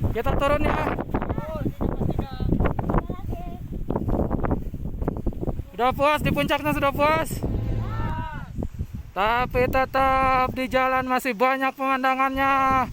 Kita turun ya. Sudah puas di puncaknya, sudah puas. Tapi tetap di jalan masih banyak pemandangannya.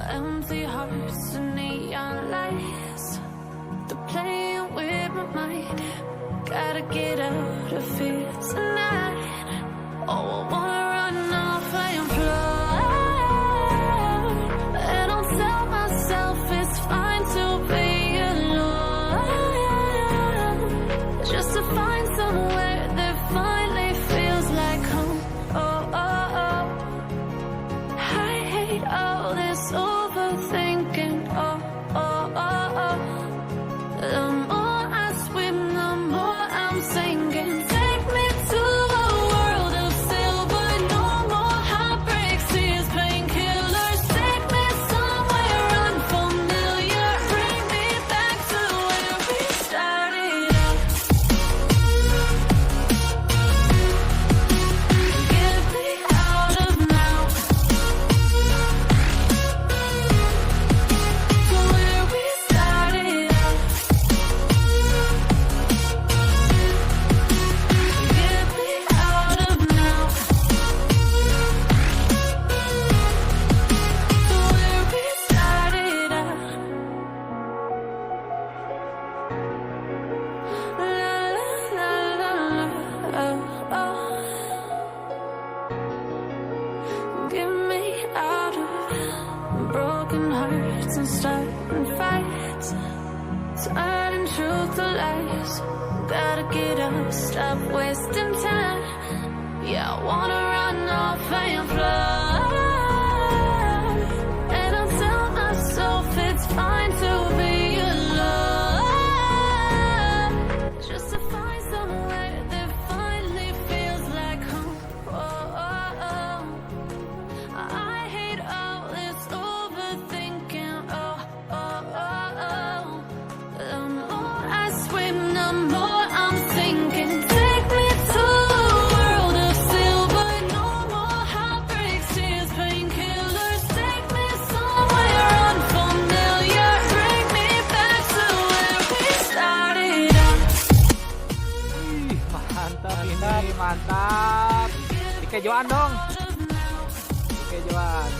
Empty hearts and neon lights, they're playing with my mind. Gotta get out of here tonight. Oh, I wanna run off and fly, and I'll tell myself it's fine to be alone, just to find somewhere that finally feels like home. Oh, oh, oh. I hate all this overthinking. Oh, oh, oh, oh. The more I swim, the more I'm sinking. Take me to a world of silver starting fights, turning truth to lies. Gotta get up, stop wasting time. Yeah, I wanna run off and fly. And I'll tell myself it's fine to be alone, just to find somewhere that finally feels like home. Oh, oh, oh. I hate all this overthinking. Oh, oh, oh, oh. The more I swim, the more I'm sinking. Take me to a world of silver. No more heartbreaks, tears, painkillers. Take me somewhere unfamiliar. Bring me back to where we started out. Mantap ini, mantap. Dikejuan dong. Out of now. Dikejuan.